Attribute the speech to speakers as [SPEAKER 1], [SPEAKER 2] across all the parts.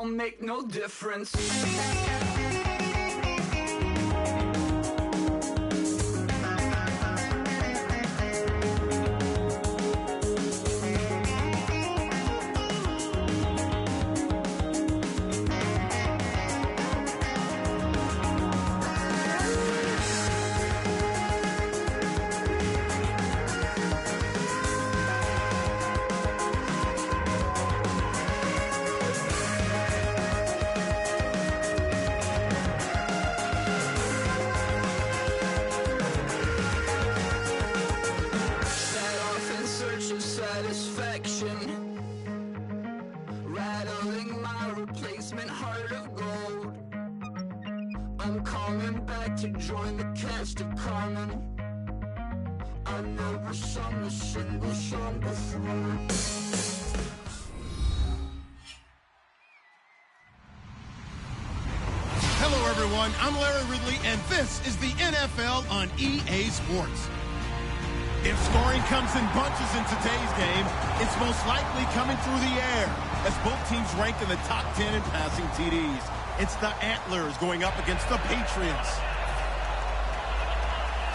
[SPEAKER 1] don't make no difference. Rattling my replacement heart of gold. I'm coming back to join the cast of Carmen. I never sung a single song before.
[SPEAKER 2] Hello everyone, I'm Larry Ridley and this is the NFL on EA Sports. If scoring comes in bunches in today's game, it's most likely coming through the air, as both teams rank in the top 10 in passing TDs. It's the Antlers going up against the Patriots.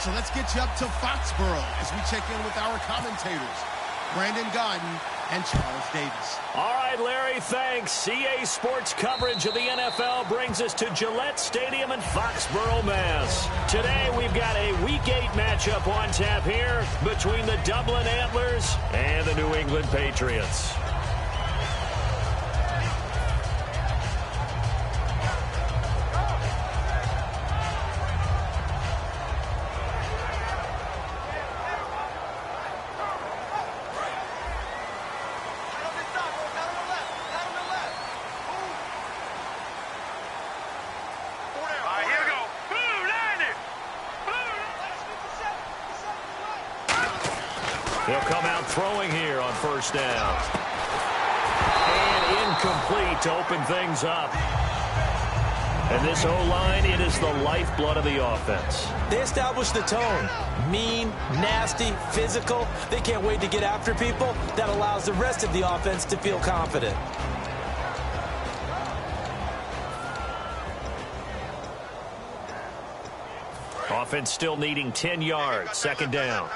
[SPEAKER 2] So let's get you up to Foxborough as we check in with our commentators, Brandon Godden and Charles Davis.
[SPEAKER 3] All right, Larry, thanks. EA Sports coverage of the NFL brings us to Gillette Stadium in Foxborough, Mass. Today, we've got a Week 8 matchup on tap here between the Dublin Antlers and the New England Patriots. He'll come out throwing here on first down. And incomplete to open things up. And this O-line, it is the lifeblood of the offense.
[SPEAKER 4] They establish the tone. Mean, nasty, physical. They can't wait to get after people. That allows the rest of the offense to feel confident.
[SPEAKER 3] Offense still needing 10 yards. Second down.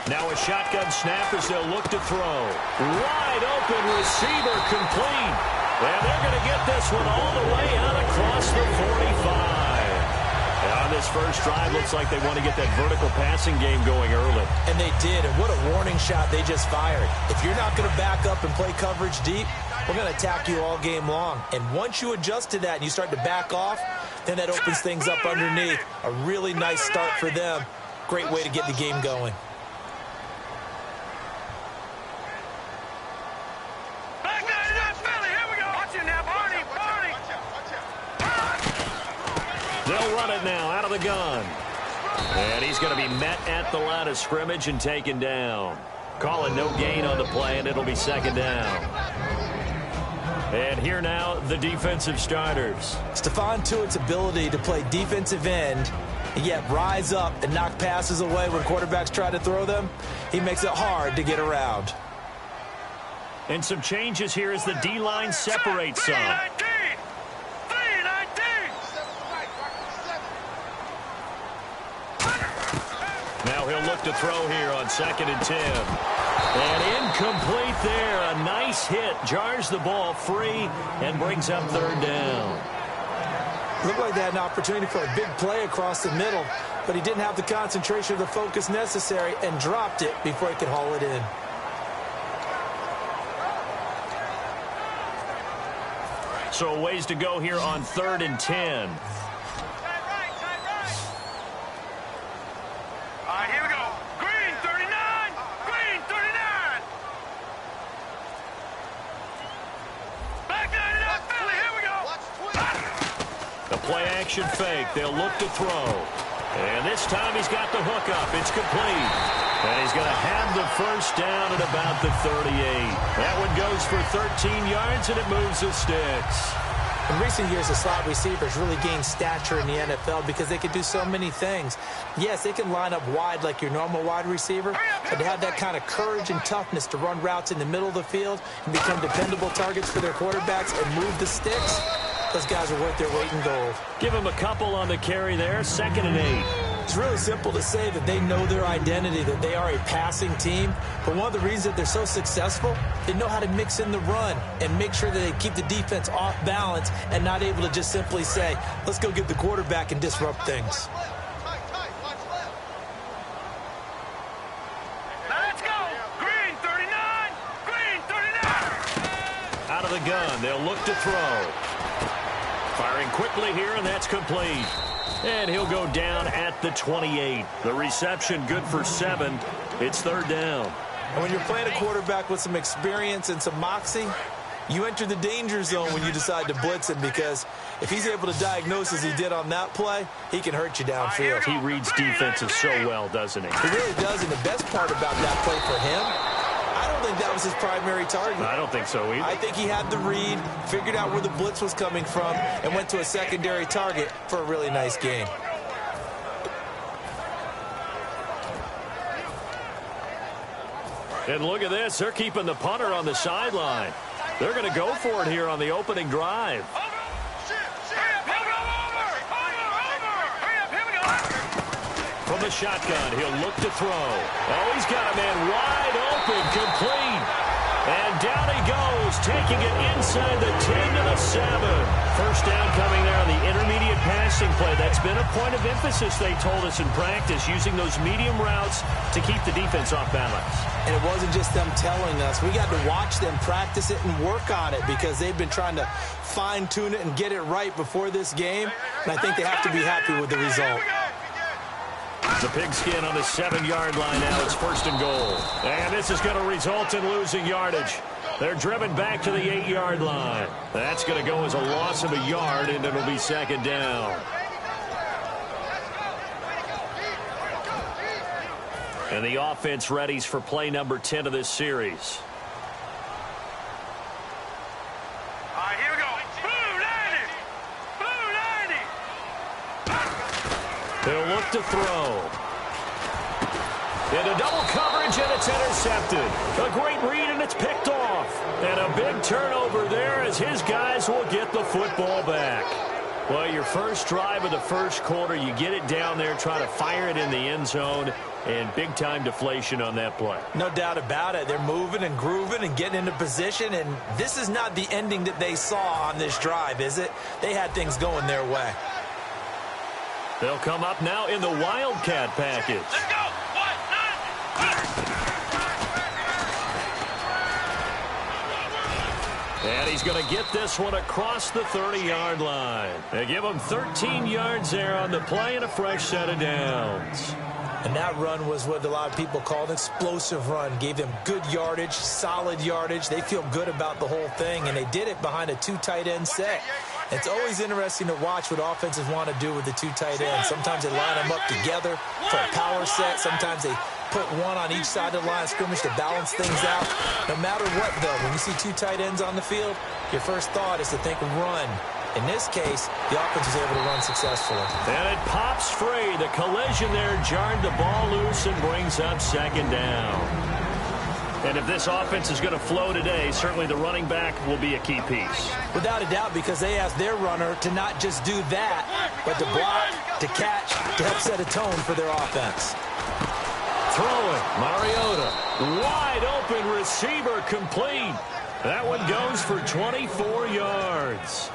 [SPEAKER 3] Now a shotgun snap as they'll look to throw. Wide open receiver complete. And they're going to get this one all the way out across the 45. And on this first drive, looks like they want to get that vertical passing game going early.
[SPEAKER 4] And they did, and what a warning shot they just fired. If you're not going to back up and play coverage deep, we're going to attack you all game long. And once you adjust to that and you start to back off, then that opens things up underneath. A really nice start for them. Great way to get the game going.
[SPEAKER 3] They'll run it now out of the gun. And he's going to be met at the line of scrimmage and taken down. Calling no gain on the play, and it'll be second down. And here now, the defensive starters.
[SPEAKER 4] Stephon Tuitt's ability to play defensive end and yet rise up and knock passes away when quarterbacks try to throw them, he makes it hard to get around.
[SPEAKER 3] And some changes here as the D-line separates some. Now he'll look to throw here on 2nd and 10. And incomplete there. A nice hit. Jars the ball free and brings up 3rd down.
[SPEAKER 4] Looked like they had an opportunity for a big play across the middle, but he didn't have the concentration or the focus necessary and dropped it before he could haul it in.
[SPEAKER 3] So a ways to go here on 3rd and 10. Play-action fake. They'll look to throw. And this time he's got the hook up. It's complete. And he's going to have the first down at about the 38. That one goes for 13 yards, and it moves the sticks.
[SPEAKER 4] In recent years, the slot receivers really gained stature in the NFL because they can do so many things. Yes, they can line up wide like your normal wide receiver, but to have that kind of courage and toughness to run routes in the middle of the field and become dependable targets for their quarterbacks and move the sticks, those guys are worth their weight in gold.
[SPEAKER 3] Give them a couple on the carry there, 2nd and 8.
[SPEAKER 4] It's really simple to say that they know their identity, that they are a passing team. But one of the reasons that they're so successful, they know how to mix in the run and make sure that they keep the defense off balance and not able to just simply say, let's go get the quarterback and disrupt things.
[SPEAKER 5] Let's go! Green 39! Green 39!
[SPEAKER 3] Out of the gun, they'll look to throw. Firing quickly here, and that's complete. And he'll go down at the 28. The reception good for 7. It's 3rd down.
[SPEAKER 4] And when you're playing a quarterback with some experience and some moxie, you enter the danger zone when you decide to blitz him, because if he's able to diagnose as he did on that play, he can hurt you downfield.
[SPEAKER 3] He reads defenses so well, doesn't he?
[SPEAKER 4] He really does, and the best part about that play for him, I don't think that was his primary target.
[SPEAKER 3] I don't think so either.
[SPEAKER 4] I think he had the read, figured out where the blitz was coming from, and went to a secondary target for a really nice game.
[SPEAKER 3] And look at this. They're keeping the punter on the sideline. They're going to go for it here on the opening drive. From the shotgun, he'll look to throw. Oh, he's got a man wide open, complete. And down he goes, taking it inside the 10 to the 7. First down coming there on the intermediate passing play. That's been a point of emphasis, they told us in practice, using those medium routes to keep the defense off balance.
[SPEAKER 4] And it wasn't just them telling us. We got to watch them practice it and work on it, because they've been trying to fine-tune it and get it right before this game. And I think they have to be happy with the result.
[SPEAKER 3] The pigskin on the 7-yard line now. It's 1st and goal. And this is going to result in losing yardage. They're driven back to the 8-yard line. That's going to go as a loss of a yard, and it'll be 2nd down. And the offense readies for play number 10 of this series.
[SPEAKER 5] All right, here we go. Blue 90! Blue 90!
[SPEAKER 3] They'll look to throw. Into double coverage, and it's intercepted. A great read, and it's picked off. And a big turnover there as his guys will get the football back. Well, your first drive of the first quarter, you get it down there, try to fire it in the end zone, and big-time deflation on that play.
[SPEAKER 4] No doubt about it. They're moving and grooving and getting into position, and this is not the ending that they saw on this drive, is it? They had things going their way.
[SPEAKER 3] They'll come up now in the Wildcat package.
[SPEAKER 5] Let's go!
[SPEAKER 3] And he's going to get this one across the 30-yard line. They give him 13 yards there on the play and a fresh set of downs.
[SPEAKER 4] And that run was what a lot of people called an explosive run. Gave them good yardage, solid yardage. They feel good about the whole thing, and they did it behind a 2 tight end set. It's always interesting to watch what offenses want to do with the 2 tight ends. Sometimes they line them up together for a power set. Sometimes they put one on each side of the line of scrimmage to balance things out. No matter what, though, when you see 2 tight ends on the field, your first thought is to think run. In this case, the offense was able to run successfully.
[SPEAKER 3] And it pops free. The collision there jarred the ball loose and brings up 2nd down. And if this offense is going to flow today, certainly the running back will be a key piece.
[SPEAKER 4] Without a doubt, because they asked their runner to not just do that, but to block, to catch, to help set a tone for their offense.
[SPEAKER 3] Throwing, Mariota. Wide open receiver, complete. That one goes for 24 yards.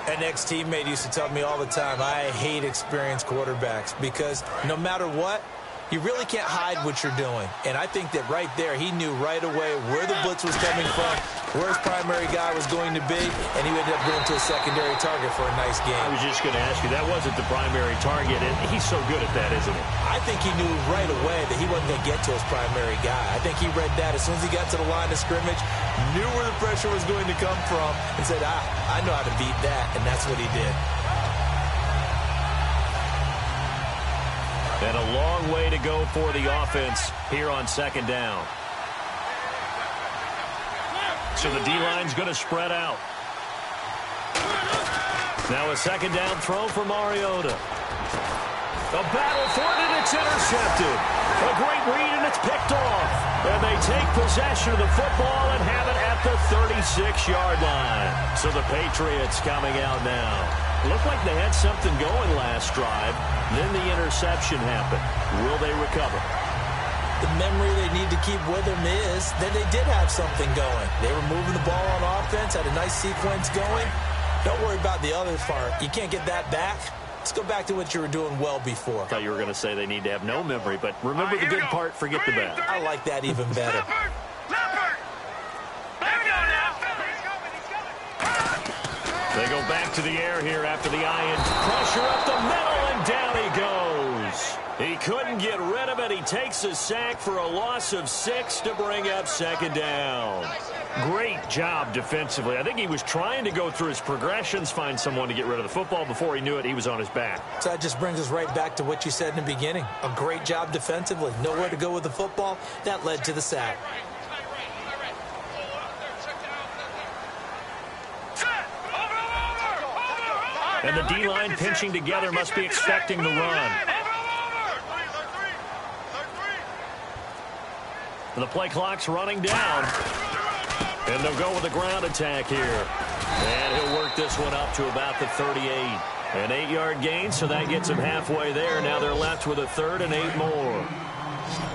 [SPEAKER 4] An ex-teammate used to tell me all the time, I hate experienced quarterbacks, because no matter what, you really can't hide what you're doing. And I think that right there, he knew right away where the blitz was coming from, where his primary guy was going to be, and he ended up going to a secondary target for a nice game.
[SPEAKER 3] I was just going to ask you, that wasn't the primary target, and he's so good at that, isn't he?
[SPEAKER 4] I think he knew right away that he wasn't going to get to his primary guy. I think he read that as soon as he got to the line of scrimmage, knew where the pressure was going to come from, and said, I know how to beat that, and that's what he did.
[SPEAKER 3] And a long way to go for the offense here on 2nd down. So the D-line's going to spread out. Now a second down throw for Mariota. A battle for it, and it's intercepted. A great read, and it's picked off. And they take possession of the football and have it at the 36-yard line. So the Patriots coming out now. Looked like they had something going last drive. Then the interception happened. Will they recover?
[SPEAKER 4] The memory they need to keep with them is that they did have something going. They were moving the ball on offense, had a nice sequence going. Don't worry about the other part. You can't get that back. Let's go back to what you were doing well before.
[SPEAKER 3] I thought you were going to say they need to have no memory, but remember the good part, forget the bad.
[SPEAKER 4] I like that even better.
[SPEAKER 3] They go back to the air here after the iron pressure up the middle, and down he goes. He couldn't get rid of it. He takes a sack for a loss of 6 to bring up second down. Great job defensively. I think he was trying to go through his progressions, find someone to get rid of the football. Before he knew it, he was on his back.
[SPEAKER 4] So that just brings us right back to what you said in the beginning. A great job defensively. Nowhere to go with the football. That led to the sack.
[SPEAKER 3] And the D-line pinching together must be expecting the run. The play clock's running down. And they'll go with a ground attack here. And he'll work this one up to about the 38. An 8-yard gain, so that gets him halfway there. Now they're left with a 3rd and 8 more.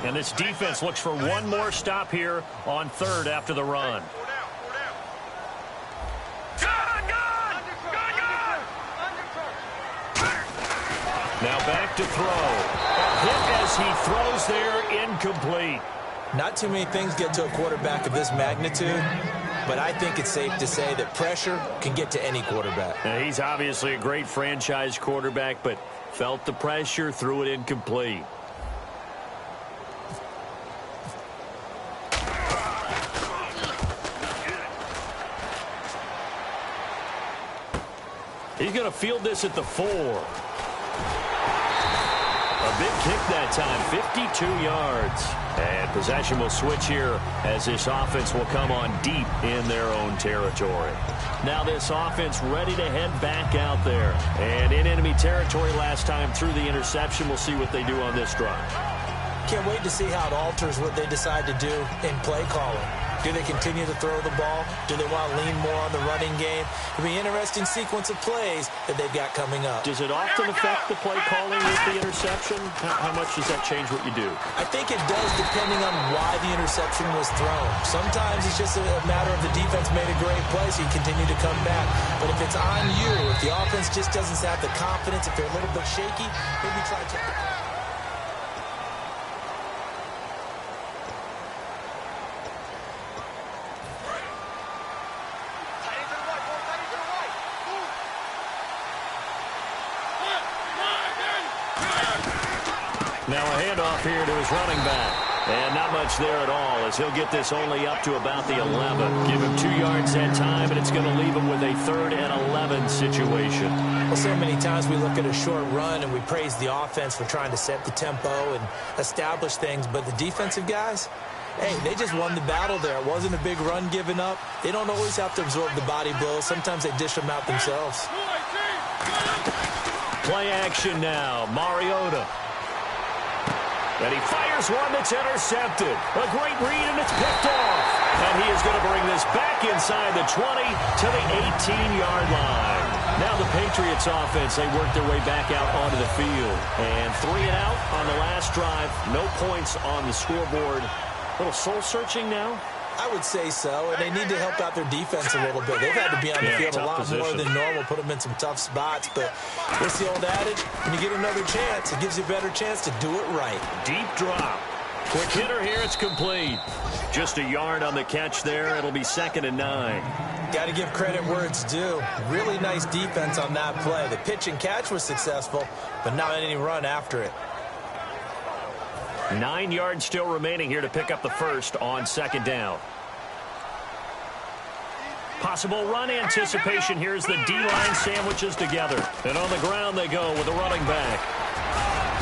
[SPEAKER 3] And this defense looks for one more stop here on 3rd after the run. Now back to throw. A hit as he throws there, incomplete.
[SPEAKER 4] Not too many things get to a quarterback of this magnitude, but I think it's safe to say that pressure can get to any quarterback.
[SPEAKER 3] Now, he's obviously a great franchise quarterback, but felt the pressure, threw it incomplete. He's going to field this at the 4. A big kick that time, 52 yards. And possession will switch here as this offense will come on deep in their own territory. Now this offense ready to head back out there. And in enemy territory last time through the interception. We'll see what they do on this drive.
[SPEAKER 4] Can't wait to see how it alters what they decide to do in play calling. Do they continue to throw the ball? Do they want to lean more on the running game? It'll be an interesting sequence of plays that they've got coming up.
[SPEAKER 3] Does it often affect the play calling with the interception? How much does that change what you do?
[SPEAKER 4] I think it does depending on why the interception was thrown. Sometimes it's just a matter of the defense made a great play, so you continue to come back. But if it's on you, if the offense just doesn't have the confidence, if they're a little bit shaky, maybe try to...
[SPEAKER 3] Now a handoff here to his running back. And not much there at all as he'll get this only up to about the 11. Give him 2 yards that time, and it's going to leave him with a 3rd and 11 situation.
[SPEAKER 4] Well, so many times we look at a short run and we praise the offense for trying to set the tempo and establish things. But the defensive guys, hey, they just won the battle there. It wasn't a big run given up. They don't always have to absorb the body blows. Sometimes they dish them out themselves.
[SPEAKER 3] Play action now. Mariota. And he fires one that's intercepted. A great read, and it's picked off. And he is going to bring this back inside the 20 to the 18-yard line. Now the Patriots offense, they work their way back out onto the field. And 3 and out on the last drive. No points on the scoreboard. A little soul-searching now.
[SPEAKER 4] I would say so, and they need to help out their defense a little bit. They've had to be on the field a lot more than normal, put them in some tough spots. But what's the old adage? When you get another chance, it gives you a better chance to do it right.
[SPEAKER 3] Deep drop. Quick hitter here, it's complete. Just a yard on the catch there. It'll be 2nd and 9.
[SPEAKER 4] Got to give credit where it's due. Really nice defense on that play. The pitch and catch was successful, but not any run after it.
[SPEAKER 3] 9 yards still remaining here to pick up the first on 2nd down. Possible run anticipation. Here's the D-line sandwiches together. And on the ground they go with a running back.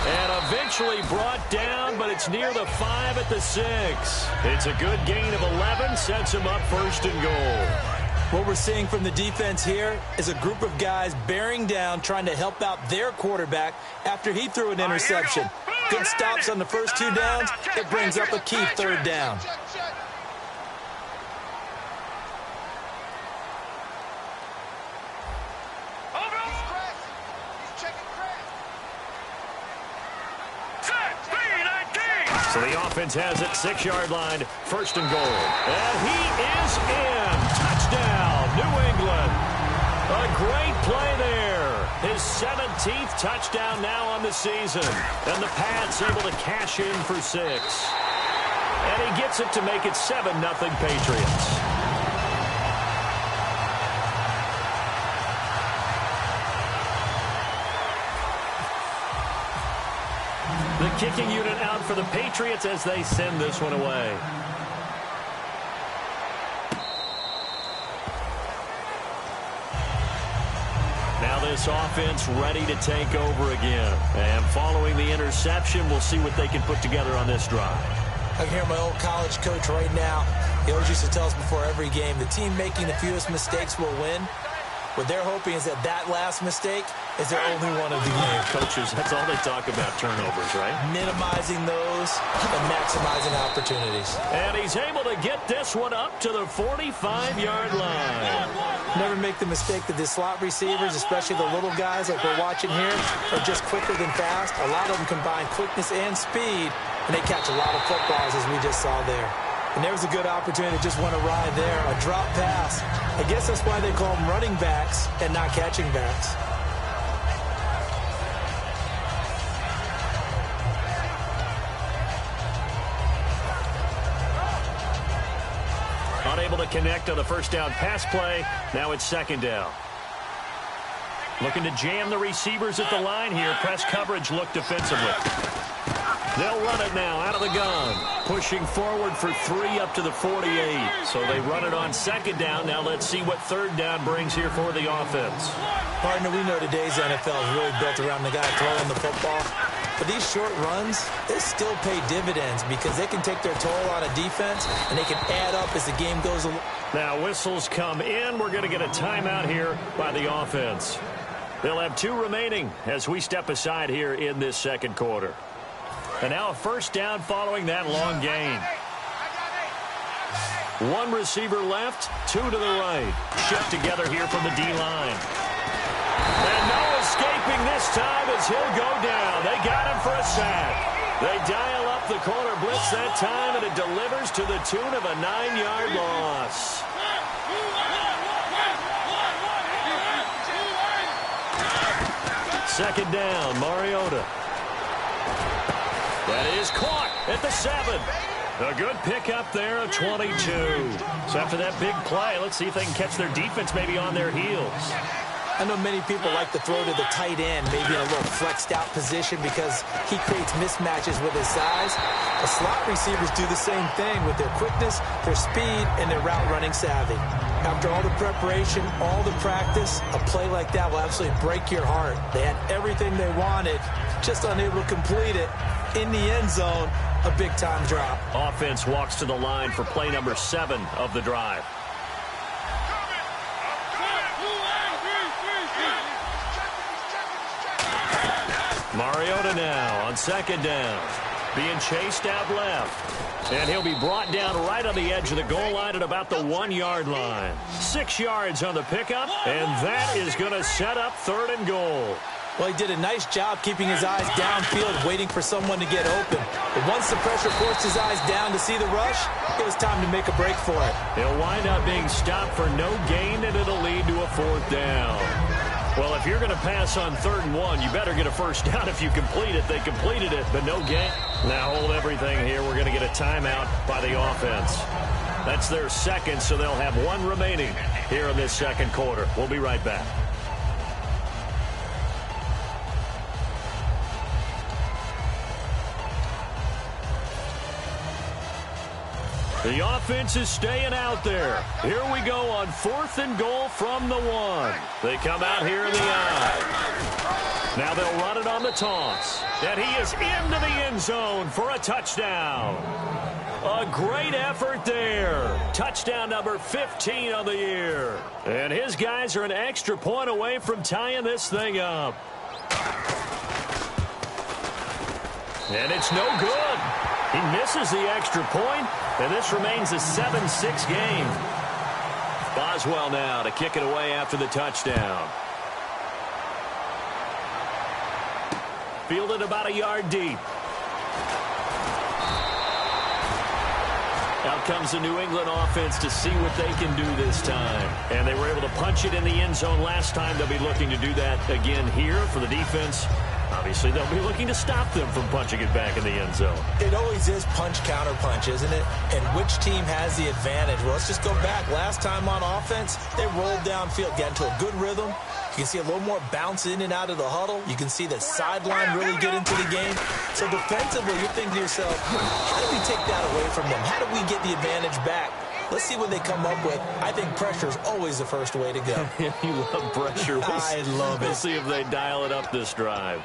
[SPEAKER 3] And eventually brought down, but it's near the 5 at the 6. It's a good gain of 11, sets him up 1st and goal.
[SPEAKER 4] What we're seeing from the defense here is a group of guys bearing down, trying to help out their quarterback after he threw an interception. Good stops on the first 2 downs. It brings up a key 3rd down.
[SPEAKER 3] So the offense has it, 6-yard line, 1st and goal. And he is in. Touchdown, New England. A great play there. His 17th touchdown now on the season. And the Pats able to cash in for 6. And he gets it to make it 7-0 Patriots. The kicking unit out for the Patriots as they send this one away. Now this offense ready to take over again. And following the interception, we'll see what they can put together on this drive.
[SPEAKER 4] I can hear my old college coach right now. He always used to tell us before every game, the team making the fewest mistakes will win. What they're hoping is that last mistake is their only one of the game.
[SPEAKER 3] Coaches, that's all they talk about, turnovers, right?
[SPEAKER 4] Minimizing those and maximizing opportunities.
[SPEAKER 3] And he's able to get this one up to the 45-yard line.
[SPEAKER 4] Never make the mistake that the slot receivers, especially the little guys like we're watching here, are just quicker than fast. A lot of them combine quickness and speed, and they catch a lot of footballs, as we just saw there. And there was a good opportunity to just went awry there, a drop pass. I guess that's why they call them running backs and not catching backs.
[SPEAKER 3] Unable to connect on the 1st down pass play. Now it's 2nd down. Looking to jam the receivers at the line here. Press coverage look defensively. They'll run it now out of the gun. Pushing forward for 3 up to the 48. So they run it on 2nd down. Now let's see what 3rd down brings here for the offense.
[SPEAKER 4] Partner, we know today's NFL is really built around the guy throwing the football. But these short runs, they still pay dividends because they can take their toll on a defense and they can add up as the game goes along.
[SPEAKER 3] Now whistles come in. We're going to get a timeout here by the offense. They'll have 2 remaining as we step aside here in this 2nd quarter. And now a 1st down following that long gain. 1 receiver left, 2 to the right. Shift together here from the D-line. And no escaping this time as he'll go down. They got him for a sack. They dial up the corner blitz that time, and it delivers to the tune of a 9-yard loss. Second down, Mariota. That is caught at the 7. A good pickup there of 22. So after that big play, let's see if they can catch their defense maybe on their heels.
[SPEAKER 4] I know many people like to throw to the tight end, maybe in a little flexed out position because he creates mismatches with his size. The slot receivers do the same thing with their quickness, their speed, and their route running savvy. After all the preparation, all the practice, a play like that will absolutely break your heart. They had everything they wanted, just unable to complete it. In the end zone, a big-time drop.
[SPEAKER 3] Offense walks to the line for play number 7 of the drive. Mariota now on 2nd down. Being chased out left. And he'll be brought down right on the edge of the goal line at about the 1-yard line. 6 yards on the pickup, and that is going to set up 3rd and goal.
[SPEAKER 4] Well, he did a nice job keeping his eyes downfield, waiting for someone to get open. But once the pressure forced his eyes down to see the rush, it was time to make a break for it.
[SPEAKER 3] He'll wind up being stopped for no gain, and it'll lead to a 4th down. Well, if you're going to pass on 3rd and 1, you better get a 1st down if you complete it. They completed it, but no gain. Now hold everything here. We're going to get a timeout by the offense. That's their 2nd, so they'll have 1 remaining here in this 2nd quarter. We'll be right back. The offense is staying out there. Here we go on 4th and goal from the 1. They come out here in the I. Now they'll run it on the toss. And he is into the end zone for a touchdown. A great effort there. Touchdown number 15 on the year. And his guys are an extra point away from tying this thing up. And it's no good. He misses the extra point, and this remains a 7-6 game. Boswell now to kick it away after the touchdown. Fielded about a yard deep. Out comes the New England offense to see what they can do this time. And they were able to punch it in the end zone last time. They'll be looking to do that again here for the defense. Obviously, they'll be looking to stop them from punching it back in the end zone.
[SPEAKER 4] It always is punch-counter-punch, isn't it? And which team has the advantage? Well, let's just go back. Last time on offense, they rolled downfield, got into a good rhythm. You can see a little more bounce in and out of the huddle. You can see the sideline really get into the game. So defensively, you're thinking to yourself, how do we take that away from them? How do we get the advantage back? Let's see what they come up with. I think pressure is always the first way to go.
[SPEAKER 3] You love pressure.
[SPEAKER 4] I love it.
[SPEAKER 3] We'll see if they dial it up this drive.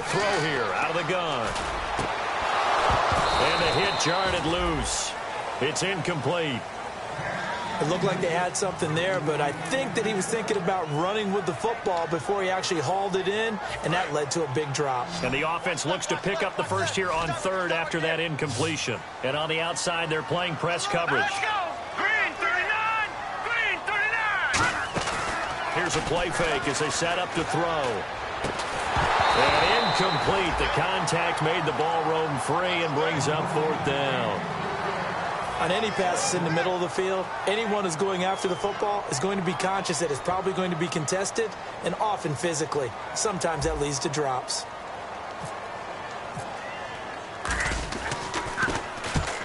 [SPEAKER 3] Throw here out of the gun. And the hit jarred it loose. It's incomplete.
[SPEAKER 4] It looked like they had something there, but I think that he was thinking about running with the football before he actually hauled it in, and that led to a big drop.
[SPEAKER 3] And the offense looks to pick up the first here on third after that incompletion. And on the outside, they're playing press coverage.
[SPEAKER 5] Let's go! Green 39! Green 39!
[SPEAKER 3] Here's a play fake as they set up to throw. And incomplete. The contact made the ball roam free and brings up fourth down.
[SPEAKER 4] On any passes in the middle of the field, anyone who's going after the football is going to be conscious that it's probably going to be contested, and often physically. Sometimes that leads to drops.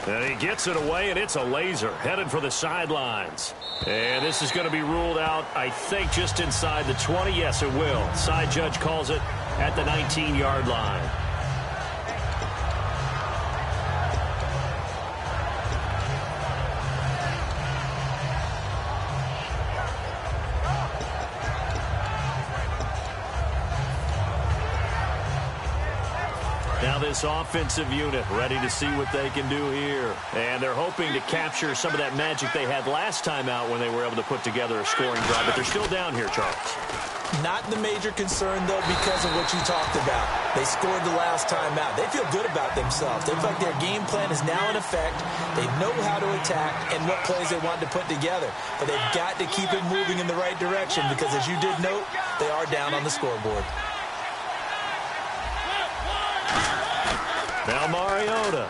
[SPEAKER 3] And he gets it away, and it's a laser headed for the sidelines. And this is going to be ruled out, I think, just inside the 20. Yes, it will. Side judge calls it at the 19-yard line. Now this offensive unit ready to see what they can do here. And they're hoping to capture some of that magic they had last time out when they were able to put together a scoring drive. But they're still down here, Charles.
[SPEAKER 4] Not the major concern, though, because of what you talked about. They scored the last time out. They feel good about themselves. They feel like their game plan is now in effect. They know how to attack and what plays they want to put together. But they've got to keep it moving in the right direction because, as you did note, they are down on the scoreboard.
[SPEAKER 3] Now Mariota.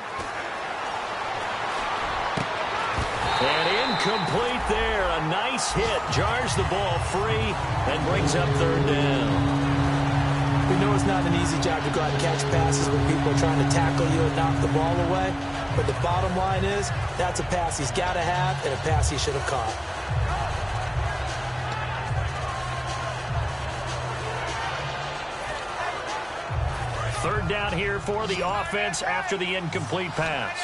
[SPEAKER 3] And incomplete there. A nice hit. Jars the ball free and brings up third down.
[SPEAKER 4] We know it's not an easy job to go out and catch passes when people are trying to tackle you and knock the ball away. But the bottom line is that's a pass he's got to have and a pass he should have caught.
[SPEAKER 3] Third down here for the offense after the incomplete pass.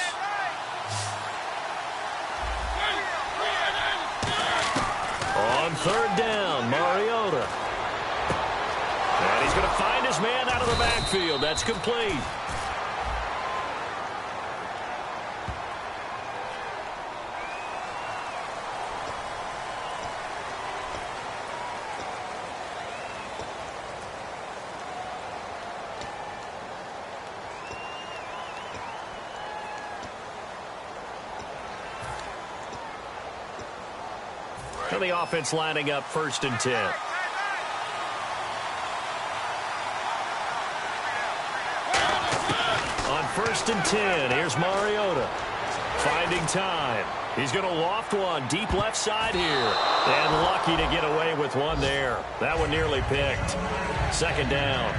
[SPEAKER 3] On third down, Mariota. And he's going to find his man out of the backfield. That's complete. And the offense lining up 1st and 10. On 1st and 10, here's Mariota. Finding time. He's going to loft one deep left side here. And lucky to get away with one there. That one nearly picked. 2nd down.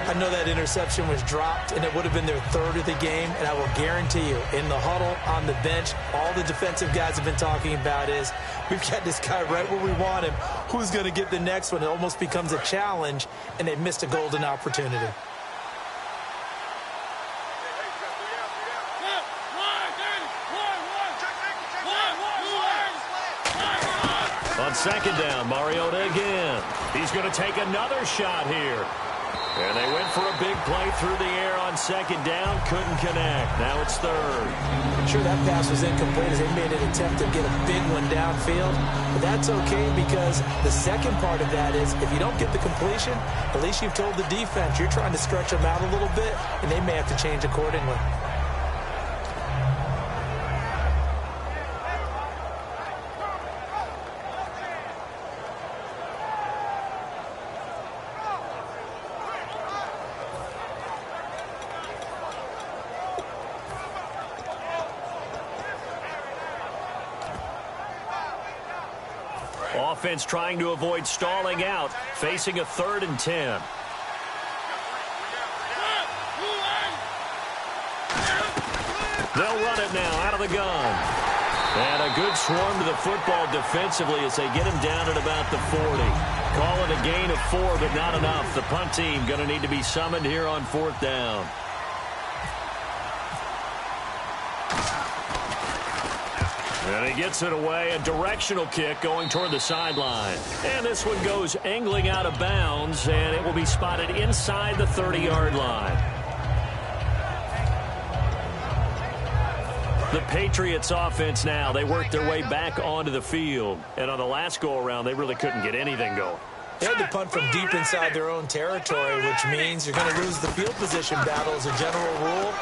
[SPEAKER 4] I know that interception was dropped, and it would have been their third of the game, and I will guarantee you, in the huddle, on the bench, all the defensive guys have been talking about is, we've got this guy right where we want him. Who's going to get the next one? It almost becomes a challenge, and they've missed a golden opportunity.
[SPEAKER 3] On second down, Mariota again. He's going to take another shot here. And they went for a big play through the air on second down. Couldn't connect. Now it's third.
[SPEAKER 4] I'm sure that pass was incomplete as they made an attempt to get a big one downfield. But that's okay because the second part of that is if you don't get the completion, at least you've told the defense you're trying to stretch them out a little bit, and they may have to change accordingly.
[SPEAKER 3] Offense trying to avoid stalling out, facing a 3rd and 10. They'll run it now out of the gun. And a good swarm to the football defensively as they get him down at about the 40. Call it a gain of 4, but not enough. The punt team going to need to be summoned here on 4th down. And he gets it away, a directional kick going toward the sideline. And this one goes angling out of bounds, and it will be spotted inside the 30-yard line. The Patriots offense now, they work their way back onto the field. And on the last go-around, they really couldn't get anything going.
[SPEAKER 4] They had to punt from deep inside their own territory, which means you're going to lose the field position battle as a general rule.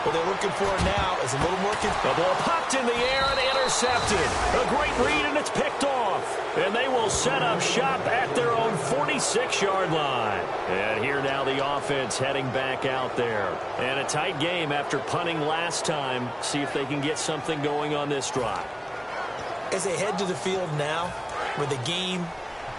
[SPEAKER 4] What they're looking for now is a little more...
[SPEAKER 3] The ball popped in the air and intercepted. A great read, and it's picked off. And they will set up shop at their own 46-yard line. And here now the offense heading back out there. And a tight game after punting last time. See if they can get something going on this drive.
[SPEAKER 4] As they head to the field now, with the game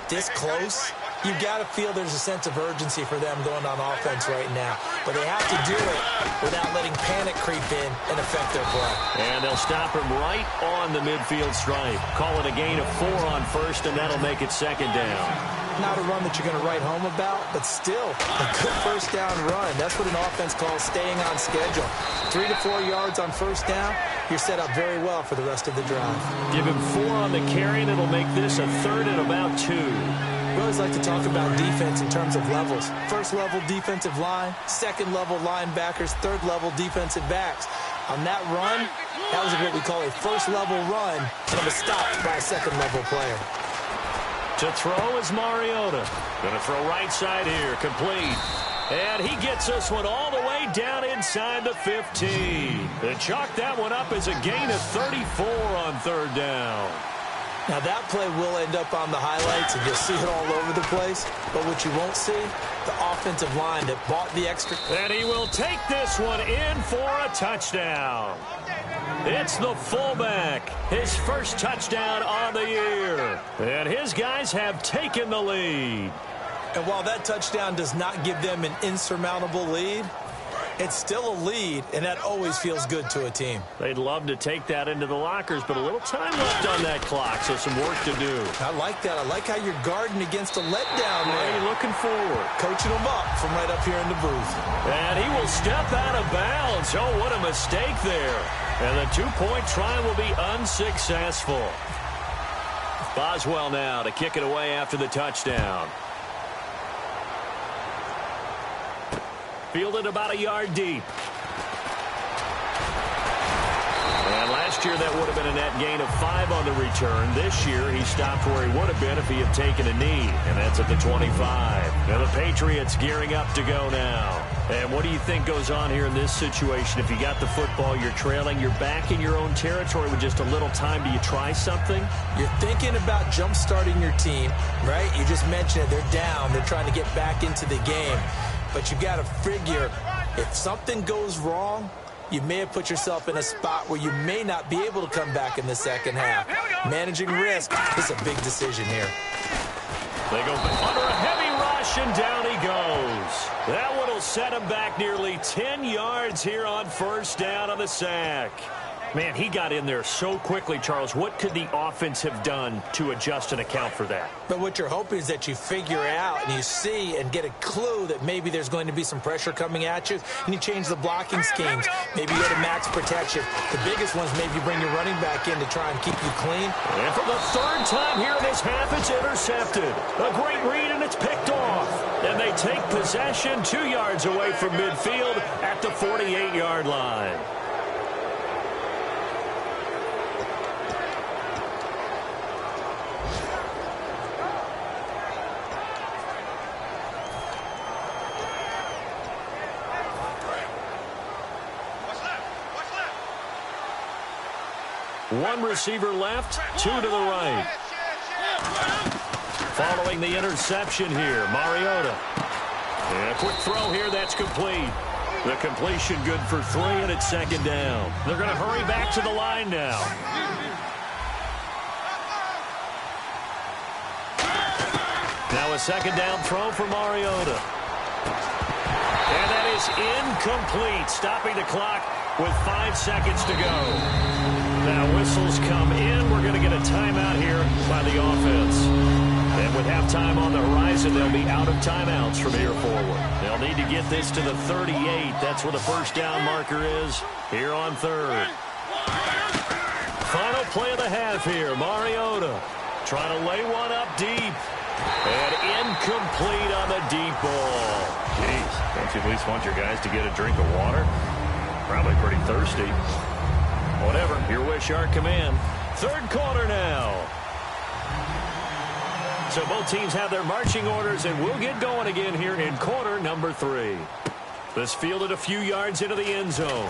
[SPEAKER 4] this close, you've got to feel there's a sense of urgency for them going on offense right now. But they have to do it without letting panic creep in and affect their play.
[SPEAKER 3] And they'll stop him right on the midfield stripe. Call it a gain of 4 on 1st, and that'll make it 2nd down.
[SPEAKER 4] Not a run that you're going to write home about, but still a good 1st down run. That's what an offense calls staying on schedule. 3 to 4 yards on 1st down, you're set up very well for the rest of the drive.
[SPEAKER 3] Give him 4 on the carry, and it'll make this a 3rd and about 2.
[SPEAKER 4] We always like to talk about defense in terms of levels. 1st level defensive line, 2nd level linebackers, 3rd level defensive backs. On that run, that was what we call a 1st level run, and it was stopped by a 2nd level player.
[SPEAKER 3] To throw is Mariota. Going to throw right side here, complete. And he gets this one all the way down inside the 15. They chalk that one up as a gain of 34 on 3rd down.
[SPEAKER 4] Now that play will end up on the highlights, and you'll see it all over the place. But what you won't see, the offensive line that bought the extra.
[SPEAKER 3] And he will take this one in for a touchdown. It's the fullback, his first touchdown on the year. And his guys have taken the lead.
[SPEAKER 4] And while that touchdown does not give them an insurmountable lead, it's still a lead, and that always feels good to a team.
[SPEAKER 3] They'd love to take that into the lockers, but a little time left on that clock, so some work to do.
[SPEAKER 4] I like that. I like how you're guarding against a letdown there.
[SPEAKER 3] You're looking forward.
[SPEAKER 4] Coaching them up from right up here in the booth.
[SPEAKER 3] And he will step out of bounds. Oh, what a mistake there. And the 2-point try will be unsuccessful. Boswell now to kick it away after the touchdown. Fielded about a yard deep. And last year that would have been a net gain of 5 on the return. This year he stopped where he would have been if he had taken a knee, and that's at the 25. Now the Patriots gearing up to go now. And what do you think goes on here in this situation? If you got the football, you're trailing, you're back in your own territory with just a little time. Do you try something?
[SPEAKER 4] You're thinking about jump-starting your team, right? You just mentioned it. They're down. They're trying to get back into the game. But you got to figure, if something goes wrong, you may have put yourself in a spot where you may not be able to come back in the second half. Managing risk is a big decision here.
[SPEAKER 3] They go under a heavy rush, and down he goes. That one will will set him back nearly 10 yards here on first down on the sack. Man, he got in there so quickly, Charles. What could the offense have done to adjust and account for that?
[SPEAKER 4] But what you're hoping is that you figure out and you see and get a clue that maybe there's going to be some pressure coming at you, and you change the blocking schemes. Maybe you go to max protection. The biggest ones, maybe you bring your running back in to try and keep you clean.
[SPEAKER 3] And for the third time here in this half, it's intercepted. A great read, and it's picked off. And they take possession 2 yards away from midfield at the 48-yard line. One receiver left, 2 to the right. Following the interception here, Mariota. And a quick throw here, that's complete. The completion good for 3, and it's second down. They're going to hurry back to the line now. Now a second down throw for Mariota. And that is incomplete, stopping the clock with 5 seconds to go. Now whistles come in. We're going to get a timeout here by the offense. And with halftime on the horizon, they'll be out of timeouts from here forward. They'll need to get this to the 38. That's where the first down marker is here on third. Final play of the half here. Mariota trying to lay one up deep. And incomplete on the deep ball.
[SPEAKER 6] Jeez, don't you at least want your guys to get a drink of water? Probably pretty thirsty. Whatever, your wish, our command.
[SPEAKER 3] Third quarter now. So both teams have their marching orders, and we'll get going again here in quarter number 3. This fielded a few yards into the end zone.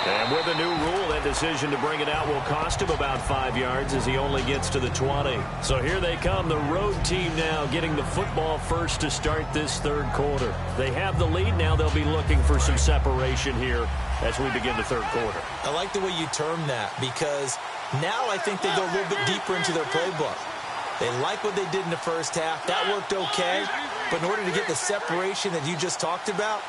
[SPEAKER 3] And with a new rule, that decision to bring it out will cost him about 5 yards as he only gets to the 20. So here they come, the road team now getting the football first to start this third quarter. They have the lead. Now they'll be looking for some separation here as we begin the third quarter.
[SPEAKER 4] I like the way you term that, because now I think they go a little bit deeper into their playbook. They like what they did in the first half. That worked okay. But in order to get the separation that you just talked about,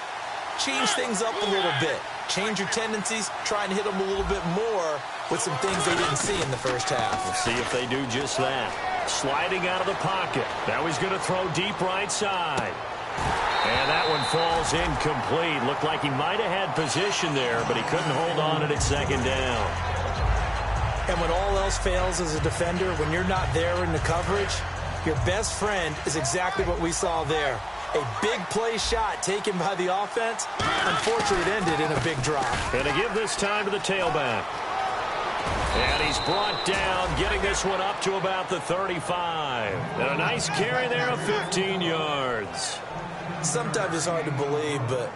[SPEAKER 4] change things up a little bit. Change your tendencies, try and hit them a little bit more with some things they didn't see in the first half.
[SPEAKER 3] We'll see if they do just that. Sliding out of the pocket. Now he's going to throw deep right side. And that one falls incomplete. Looked like he might have had position there, but he couldn't hold on at second down.
[SPEAKER 4] And when all else fails as a defender, when you're not there in the coverage, your best friend is exactly what we saw there. A big play shot taken by the offense. Unfortunately, it ended in a big drop.
[SPEAKER 3] And to give this time to the tailback. And he's brought down, getting this one up to about the 35. And a nice carry there of 15 yards.
[SPEAKER 4] Sometimes it's hard to believe, but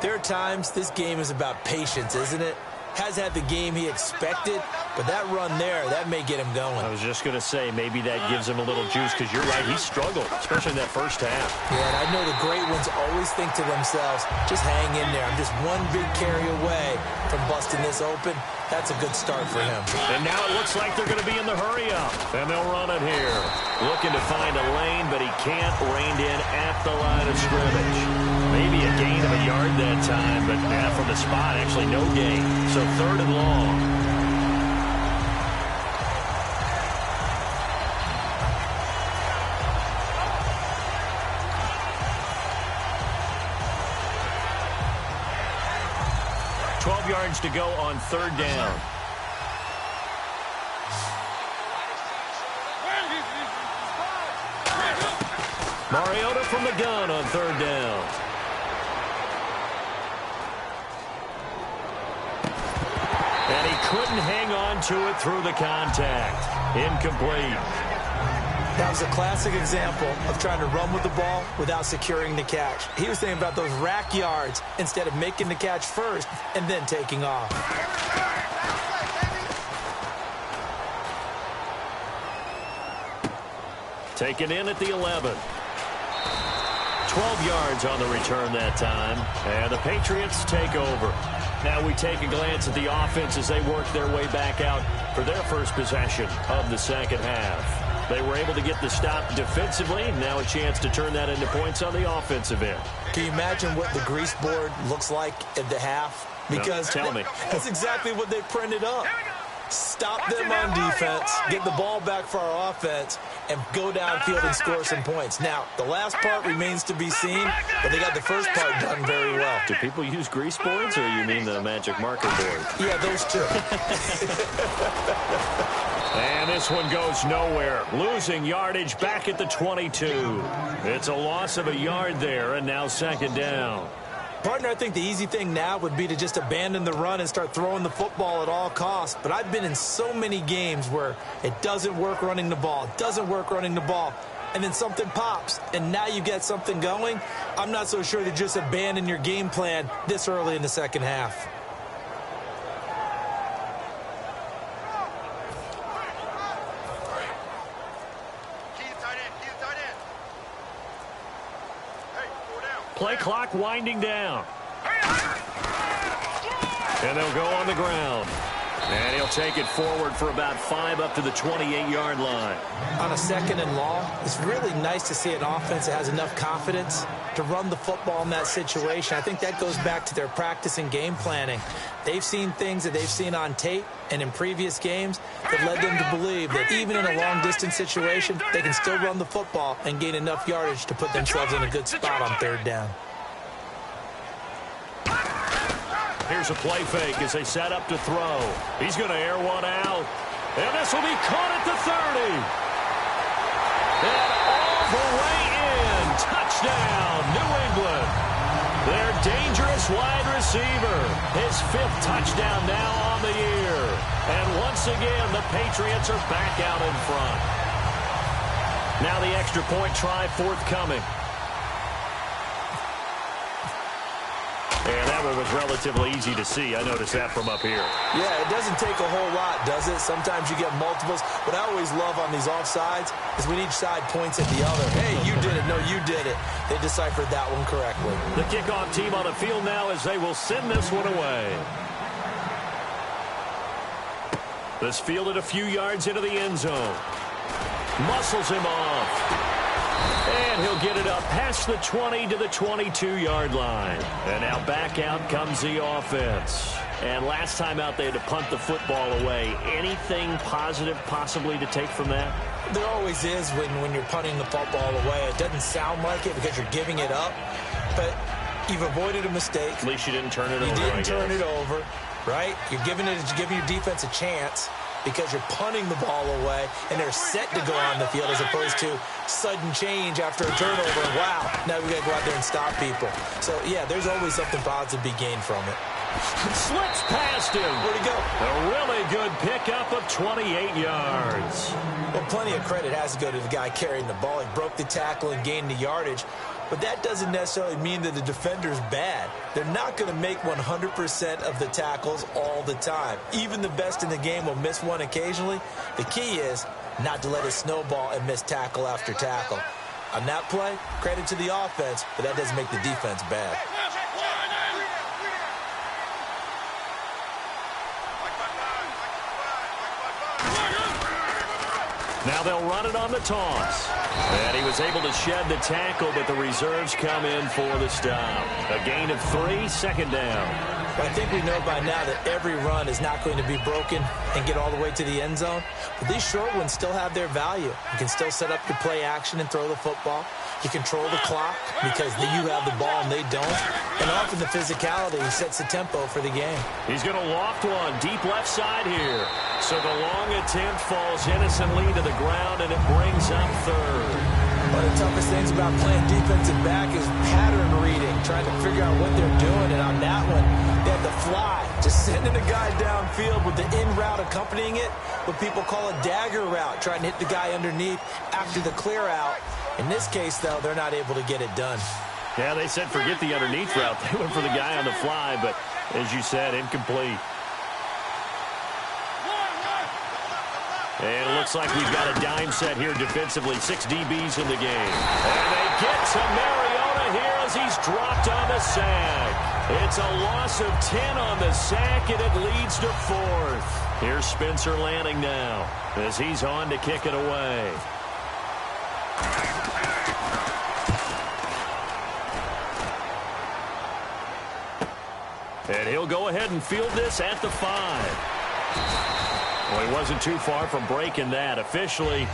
[SPEAKER 4] there are times this game is about patience, isn't it? Has had the game he expected, but that run there, that may get him going.
[SPEAKER 3] I was just going to say, maybe that gives him a little juice, because you're right, he struggled, especially in that first half.
[SPEAKER 4] Yeah, and I know the great ones always think to themselves, just hang in there. I'm just one big carry away from busting this open. That's a good start for him.
[SPEAKER 3] And now it looks like they're going to be in the hurry-up, and they'll run it here. Looking to find a lane, but he can't rein in at the line of scrimmage. Maybe a gain of a yard that time, but from the spot, actually no gain. So third and long. Yards to go on third down. Mariota from the gun on third down. And he couldn't hang on to it through the contact. Incomplete.
[SPEAKER 4] That was a classic example of trying to run with the ball without securing the catch. He was thinking about those rack yards instead of making the catch first and then taking off.
[SPEAKER 3] Taken in at the 11. 12 yards on the return that time. And the Patriots take over. Now we take a glance at the offense as they work their way back out for their first possession of the second half. They were able to get the stop defensively. Now a chance to turn that into points on the offensive end.
[SPEAKER 4] Can you imagine what the grease board looks like at the half? Because
[SPEAKER 3] no, tell me.
[SPEAKER 4] That's exactly what they printed up. Stop them on defense, get the ball back for our offense, and go downfield and score some points. Now, the last part remains to be seen, but they got the first part done very well.
[SPEAKER 3] Do people use grease boards, or you mean the magic marker board?
[SPEAKER 4] Yeah, those two.
[SPEAKER 3] And this one goes nowhere. Losing yardage back at the 22. It's a loss of a yard there, and now second down.
[SPEAKER 4] Partner, I think the easy thing now would be to just abandon the run and start throwing the football at all costs. But I've been in so many games where it doesn't work running the ball. It doesn't work running the ball. And then something pops, and now you get something going. I'm not so sure to just abandon your game plan this early in the second half.
[SPEAKER 3] Play clock winding down. And they'll go on the ground. And he'll take it forward for about 5 up to the 28-yard line.
[SPEAKER 4] On a second and long, it's really nice to see an offense that has enough confidence to run the football in that situation. I think that goes back to their practice and game planning. They've seen things that they've seen on tape and in previous games that led them to believe that even in a long-distance situation, they can still run the football and gain enough yardage to put themselves in a good spot on third down.
[SPEAKER 3] Here's a play fake as they set up to throw. He's going to air one out. And this will be caught at the 30. And all the way in. Touchdown, New England. Their dangerous wide receiver. His 5th touchdown now on the year. And once again, the Patriots are back out in front. Now the extra point try forthcoming. And that one was relatively easy to see. I noticed that from up here.
[SPEAKER 4] Yeah, it doesn't take a whole lot, does it? Sometimes you get multiples. What I always love on these offsides is when each side points at the other. Hey, you did it. No, you did it. They deciphered that one correctly.
[SPEAKER 3] The kickoff team on the field now as they will send this one away. This fielded a few yards into the end zone. Muscles him off. And he'll get it up past the 20 to the 22-yard line. And now back out comes the offense. And last time out, they had to punt the football away. Anything positive possibly to take from that?
[SPEAKER 4] There always is when you're punting the football away. It doesn't sound like it because you're giving it up. But you've avoided a mistake.
[SPEAKER 3] At least you didn't turn it over.
[SPEAKER 4] You didn't turn it over, right? You're giving your defense a chance because you're punting the ball away, and they're set to go on the field as opposed to sudden change after a turnover. And wow, now we got to go out there and stop people. So, yeah, there's always something positive to be gained from it.
[SPEAKER 3] Slips past him.
[SPEAKER 4] Where'd he go?
[SPEAKER 3] A really good pickup of 28 yards.
[SPEAKER 4] Well, plenty of credit has to go to the guy carrying the ball. He broke the tackle and gained the yardage. But that doesn't necessarily mean that the defender's bad. They're not going to make 100% of the tackles all the time. Even the best in the game will miss one occasionally. The key is not to let it snowball and miss tackle after tackle. On that play, credit to the offense, but that doesn't make the defense bad.
[SPEAKER 3] Now they'll run it on the toss. And he was able to shed the tackle, but the reserves come in for the stop. A gain of 3, second down.
[SPEAKER 4] Well, I think we know by now that every run is not going to be broken and get all the way to the end zone. But these short ones still have their value. You can still set up your play action and throw the football. You control the clock because you have the ball and they don't. And often the physicality sets the tempo for the game.
[SPEAKER 3] He's going to loft one deep left side here. So the long attempt falls innocently to the ground, and it brings up third.
[SPEAKER 4] One of the toughest things about playing defensive back is pattern reading, trying to figure out what they're doing. And on that one, they had to fly, just sending a guy downfield with the in route accompanying it, what people call a dagger route, trying to hit the guy underneath after the clear out. In this case, though, they're not able to get it done.
[SPEAKER 3] Yeah, they said forget the underneath route. They went for the guy on the fly, but as you said, incomplete. And it looks like we've got a dime set here defensively. 6 DBs in the game. And they get to Mariota here as he's dropped on the sack. It's a loss of 10 on the sack, and it leads to 4th. Here's Spencer Lanning now as he's on to kick it away. And he'll go ahead and field this at the 5. Well, he wasn't too far from breaking that. Officially,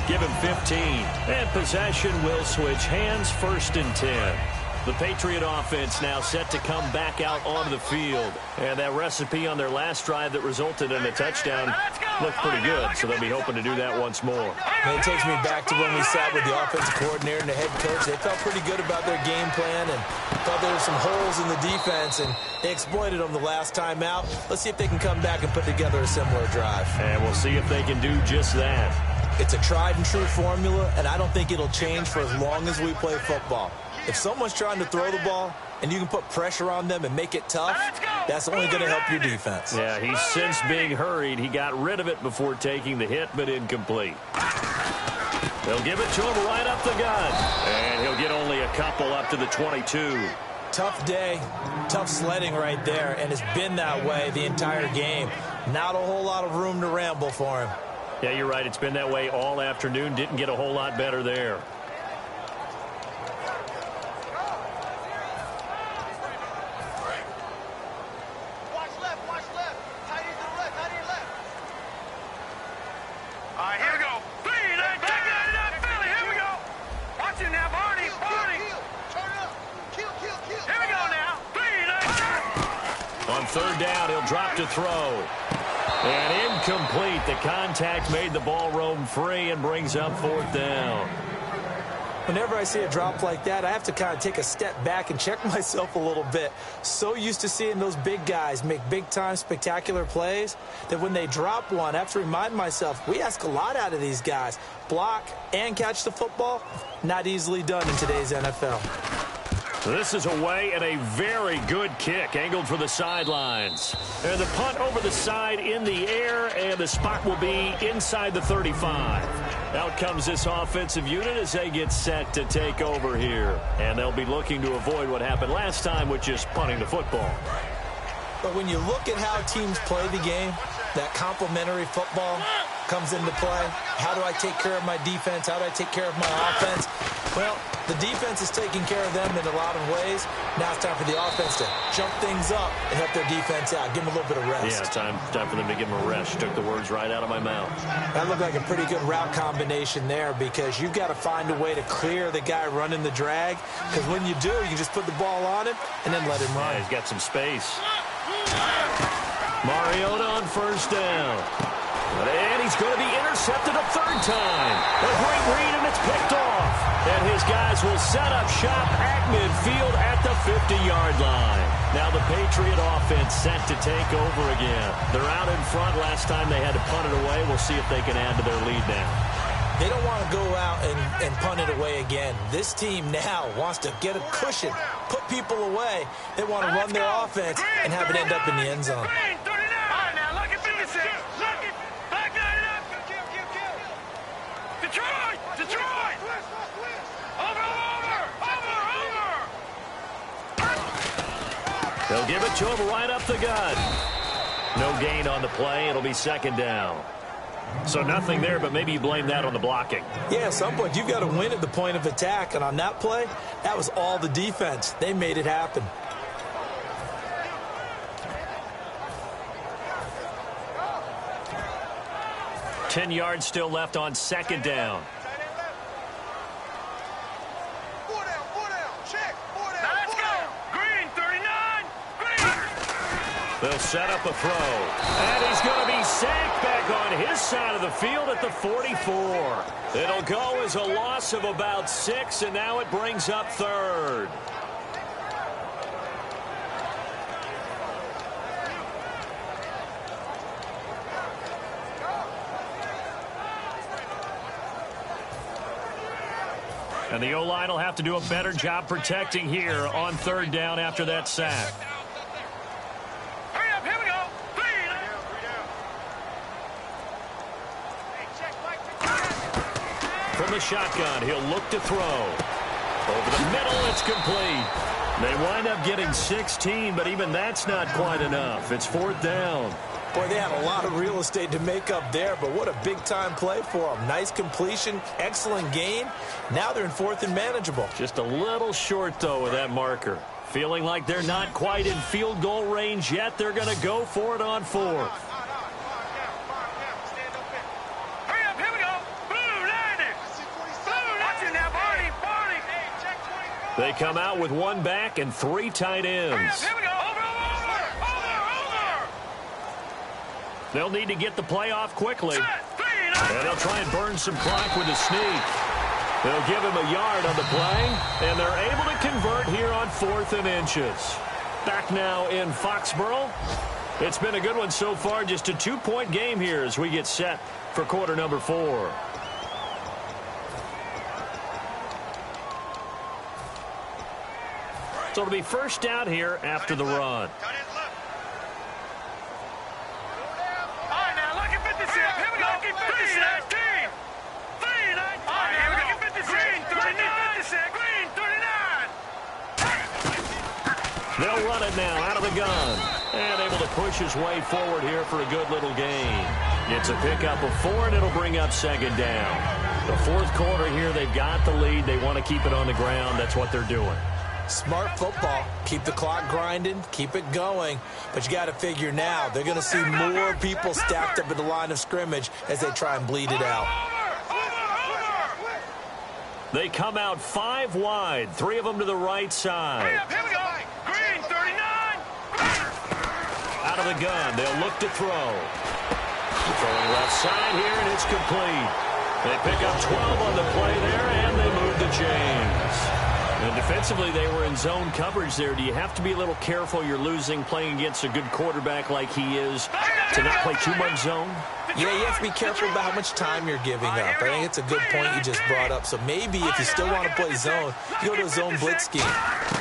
[SPEAKER 3] give him 15. And possession will switch hands, 1st and 10. The Patriot offense now set to come back out onto the field. And that recipe on their last drive that resulted in a touchdown looked pretty good, so they'll be hoping to do that once more.
[SPEAKER 4] And it takes me back to when we sat with the offensive coordinator and the head coach. They felt pretty good about their game plan and thought there were some holes in the defense, and they exploited them the last time out. Let's see if they can come back and put together a similar drive.
[SPEAKER 3] And we'll see if they can do just that.
[SPEAKER 4] It's a tried-and-true formula, and I don't think it'll change for as long as we play football. If someone's trying to throw the ball and you can put pressure on them and make it tough, that's only going to help your defense.
[SPEAKER 3] Yeah, he's since being hurried. He got rid of it before taking the hit, but incomplete. They'll give it to him right up the gut. And he'll get only a couple up to the 22.
[SPEAKER 4] Tough day, tough sledding right there, and it's been that way the entire game. Not a whole lot of room to ramble for him.
[SPEAKER 3] Yeah, you're right. It's been that way all afternoon. Didn't get a whole lot better there. Third down, he'll drop to throw. And incomplete. The contact made the ball roam free and brings up 4th down.
[SPEAKER 4] Whenever I see a drop like that, I have to kind of take a step back and check myself a little bit. So used to seeing those big guys make big-time spectacular plays that when they drop one, I have to remind myself, we ask a lot out of these guys. Block and catch the football, not easily done in today's NFL.
[SPEAKER 3] This is away and a very good kick, angled for the sidelines. And the punt over the side in the air, and the spot will be inside the 35. Out comes this offensive unit as they get set to take over here. And they'll be looking to avoid what happened last time, which is punting the football.
[SPEAKER 4] But when you look at how teams play the game, that complementary football comes into play. How do I take care of my defense? How do I take care of my offense? Well, the defense is taking care of them in a lot of ways. Now it's time for the offense to jump things up and help their defense out. Give them a little bit of rest.
[SPEAKER 3] Yeah, time for them to give them a rest. You took the words right out of my mouth.
[SPEAKER 4] That looked like a pretty good route combination there because you've got to find a way to clear the guy running the drag. Because when you do, you just put the ball on him and then let him run.
[SPEAKER 3] Yeah, he's got some space. Mariota on 1st down. And he's going to be intercepted a 3rd time. A great read, and it's picked off. And his guys will set up shop at midfield at the 50-yard line. Now the Patriot offense set to take over again. They're out in front. Last time they had to punt it away. We'll see if they can add to their lead now.
[SPEAKER 4] They don't want to go out and punt it away again. This team now wants to get a cushion, put people away. They want to run their offense and have it end up in the end zone.
[SPEAKER 3] They'll give it to him right up the gut. No gain on the play. It'll be 2nd down. So nothing there, but maybe you blame that on the blocking.
[SPEAKER 4] Yeah, at some point you've got to win at the point of attack. And on that play, that was all the defense. They made it happen.
[SPEAKER 3] Ten yards still left on 2nd down. They'll set up a throw. And he's going to be sacked back on his side of the field at the 44. It'll go as a loss of about 6, and now it brings up 3rd. And the O-line will have to do a better job protecting here on 3rd down after that sack. From the shotgun, he'll look to throw. Over the middle, it's complete. They wind up getting 16, but even that's not quite enough. It's 4th down.
[SPEAKER 4] Boy, they had a lot of real estate to make up there, but what a big-time play for them. Nice completion, excellent gain. Now they're in 4th and manageable.
[SPEAKER 3] Just a little short, though, with that marker. Feeling like they're not quite in field goal range yet. They're going to go for it on 4th. They come out with 1 back and 3 tight ends. They'll need to get the play off quickly. And they'll try and burn some clock with a sneak. They'll give him a yard on the play, and they're able to convert here on 4th and inches. Back now in Foxborough. It's been a good one so far. Just a 2-point game here as we get set for quarter number 4. So it'll be first down here after the run. They'll run it now out of the gun. And able to push his way forward here for a good little gain. It's a pickup of 4, and it'll bring up 2nd down. The 4th quarter here, they've got the lead. They want to keep it on the ground. That's what they're doing.
[SPEAKER 4] Smart football. Keep the clock grinding. Keep it going. But you got to figure now, they're going to see more people stacked up at the line of scrimmage as they try and bleed it out.
[SPEAKER 3] They come out 5 wide. 3 of them to the right side.
[SPEAKER 5] Here we go. Green, 39.
[SPEAKER 3] Out of the gun. They'll look to throw. Throwing left side here, and it's complete. They pick up 12 on the play there, and they move the chains. And defensively, they were in zone coverage there. Do you have to be a little careful? You're losing playing against a good quarterback like he is to not play too much zone?
[SPEAKER 4] Yeah, you have to be careful about how much time you're giving up. I think it's a good point you just brought up. So maybe if you still want to play zone, you go to a zone blitz scheme.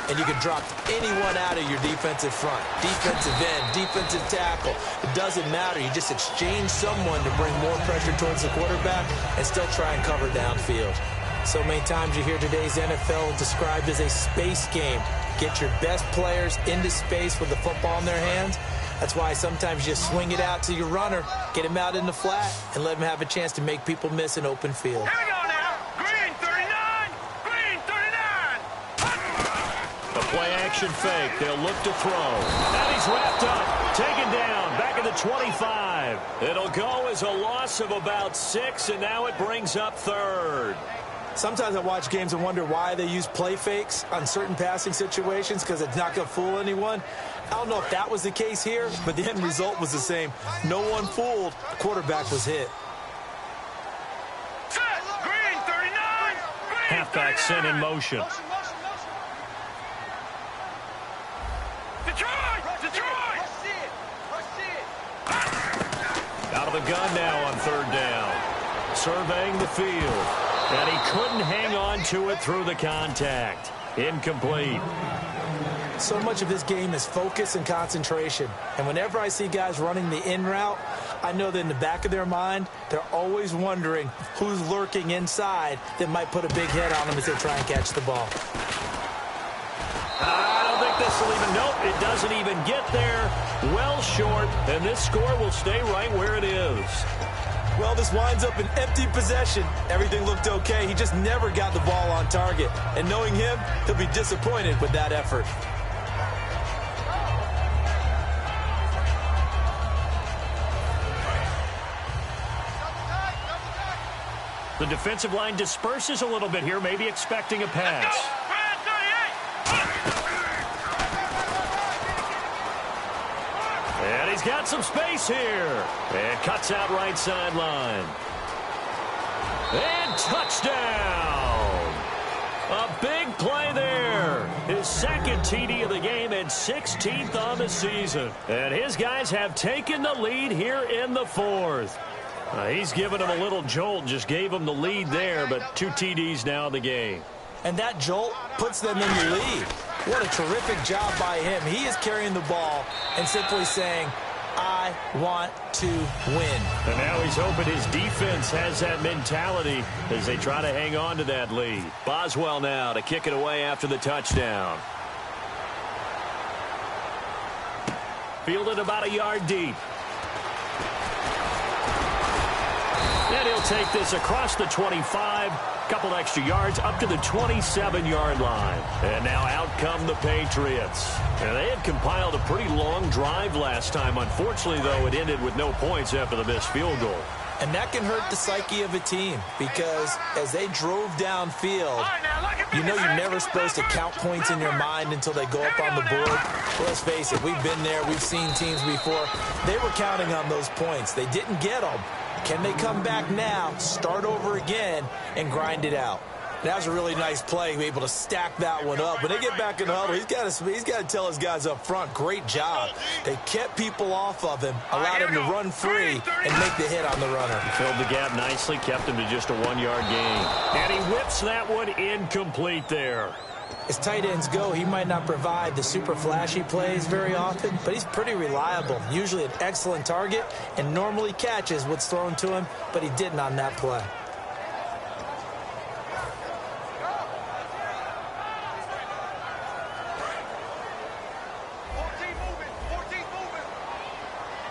[SPEAKER 4] And you can drop anyone out of your defensive front. Defensive end, defensive tackle. It doesn't matter. You just exchange someone to bring more pressure towards the quarterback and still try and cover downfield. So many times you hear today's NFL described as a space game. Get your best players into space with the football in their hands. That's why sometimes you just swing it out to your runner, get him out in the flat, and let him have a chance to make people miss an open field.
[SPEAKER 5] Here we go now. Green, 39. Green, 39.
[SPEAKER 3] A play-action fake. They'll look to throw. And he's wrapped up. Taken down. Back at the 25. It'll go as a loss of about 6, and now it brings up 3rd.
[SPEAKER 4] Sometimes I watch games and wonder why they use play fakes on certain passing situations because it's not going to fool anyone. I don't know if that was the case here, but the end result was the same. No one fooled. The quarterback was hit.
[SPEAKER 5] Set. Green, 39. Green,
[SPEAKER 3] Halfback
[SPEAKER 5] 39.
[SPEAKER 3] sent in motion.
[SPEAKER 5] Detroit.
[SPEAKER 3] Out of the gun now on 3rd down. Surveying the field. And he couldn't hang on to it through the contact. Incomplete.
[SPEAKER 4] So much of this game is focus and concentration. And whenever I see guys running the in route, I know that in the back of their mind, they're always wondering who's lurking inside that might put a big hit on them as they try and catch the ball.
[SPEAKER 3] I don't think this will even, nope, it doesn't even get there. Well short, and this score will stay right where it is.
[SPEAKER 4] Well, this winds up an empty possession. Everything looked okay. He just never got the ball on target. And knowing him, he'll be disappointed with that effort.
[SPEAKER 3] The defensive line disperses a little bit here, maybe expecting a pass. And he's got some space here. And cuts out right sideline. And touchdown. A big play there. His 2nd TD of the game and 16th on the season. And his guys have taken the lead here in the 4th. He's given him a little jolt, just gave him the lead there, but 2 TDs now in the game.
[SPEAKER 4] And that jolt puts them in the lead. What a terrific job by him. He is carrying the ball and simply saying, I want to win.
[SPEAKER 3] And now he's hoping his defense has that mentality as they try to hang on to that lead. Boswell now to kick it away after the touchdown. Fielded about a yard deep. And he'll take this across the 25, couple extra yards up to the 27-yard line. And now out come the Patriots. And they had compiled a pretty long drive last time. Unfortunately, though, it ended with no points after the missed field goal.
[SPEAKER 4] And that can hurt the psyche of a team because as they drove downfield, you know you're never supposed to count points in your mind until they go up on the board. Well, let's face it, we've been there. We've seen teams before. They were counting on those points. They didn't get them. Can they come back now, start over again, and grind it out? That was a really nice play, able to stack that one up. When they get back in the huddle, he's got to tell his guys up front, great job. They kept people off of him, allowed him to run free, and make the hit on the runner.
[SPEAKER 3] He filled the gap nicely, kept him to just a 1-yard gain. And he whips that one incomplete there.
[SPEAKER 4] As tight ends go, he might not provide the super flashy plays very often, but he's pretty reliable. Usually an excellent target and normally catches what's thrown to him, but he didn't on that play.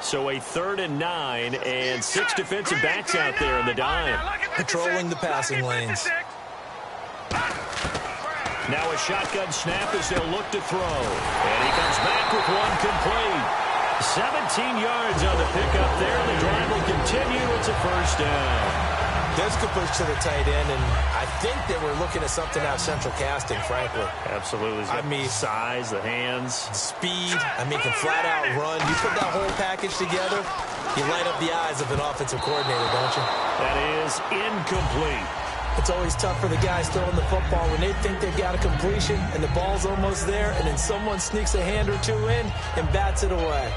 [SPEAKER 3] So a 3rd and 9 and 6 defensive backs out there in the dime.
[SPEAKER 4] Patrolling the passing lanes.
[SPEAKER 3] Now a shotgun snap as they'll look to throw. And he comes back with one complete. 17 yards on the pickup there. The drive will continue. It's a first down.
[SPEAKER 4] That's a good push to the tight end, and I think that we're looking at something out of central casting, frankly.
[SPEAKER 3] Absolutely. I mean, size, the hands.
[SPEAKER 4] Speed. I mean, can flat out run. You put that whole package together, you light up the eyes of an offensive coordinator, don't you?
[SPEAKER 3] That is incomplete.
[SPEAKER 4] It's always tough for the guys throwing the football when they think they've got a completion and the ball's almost there, and then someone sneaks a hand or two in and bats it away.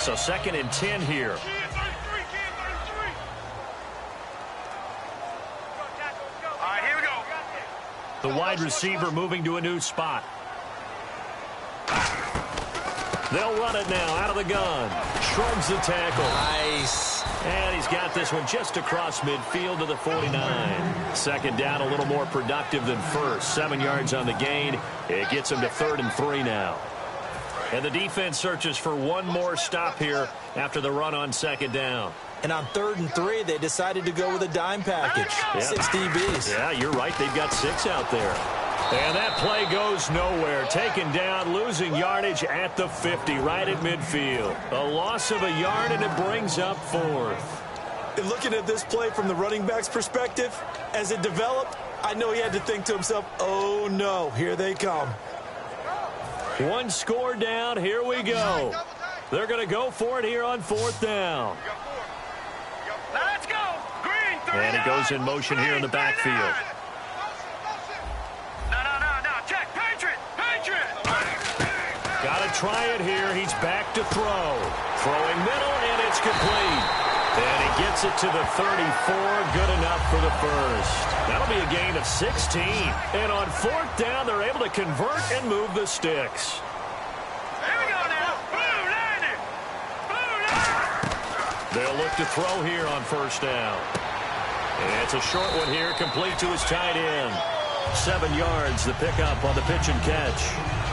[SPEAKER 3] So 2nd and 10 here. The wide receiver moving to a new spot. They'll run it now out of the gun. Shrugs the tackle.
[SPEAKER 4] Nice.
[SPEAKER 3] And he's got this one just across midfield to the 49. 2nd down, a little more productive than first. 7 yards on the gain. It gets him to 3rd and 3 now. And the defense searches for one more stop here after the run on 2nd down.
[SPEAKER 4] And on 3rd and 3, they decided to go with a dime package.
[SPEAKER 3] Yep.
[SPEAKER 4] 6 DBs.
[SPEAKER 3] Yeah, you're right. They've got 6 out there. And that play goes nowhere. Taken down, losing yardage at the 50, right at midfield. A loss of a yard, and it brings up 4th.
[SPEAKER 4] And looking at this play from the running back's perspective, as it developed, I know he had to think to himself, oh, no, here they come.
[SPEAKER 3] One score down. Here we go. They're going to go for it here on 4th down.
[SPEAKER 5] Let's go. Green 39.
[SPEAKER 3] And he goes in motion here in the backfield.
[SPEAKER 5] No. Check. Patriot.
[SPEAKER 3] Got to try it here. He's back to throw. Throwing middle, and it's complete. And he gets it to the 34. Good enough for the first. That'll be a gain of 16. And on 4th down, they're able to convert and move the sticks.
[SPEAKER 5] Here we go now. Blue landed.
[SPEAKER 3] They'll look to throw here on 1st down. And it's a short one here, complete to his tight end. 7 yards, the pickup on the pitch and catch.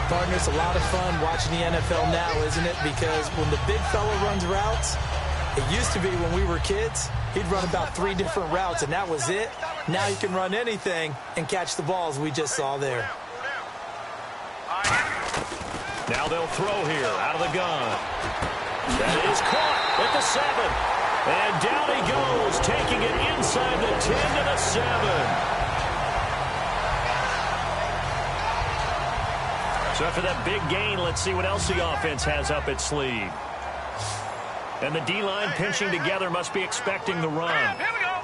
[SPEAKER 4] Partner, it's a lot of fun watching the NFL now, isn't it? Because when the big fella runs routes, it used to be when we were kids, he'd run about 3 different routes, and that was it. Now you can run anything and catch the balls we just saw there.
[SPEAKER 3] Now they'll throw here out of the gun. That is caught at the 7. And down he goes, taking it inside the 10 to the 7. So after that big gain, let's see what else the offense has up its sleeve. And the D-line pinching together must be expecting the run.
[SPEAKER 5] Here we go.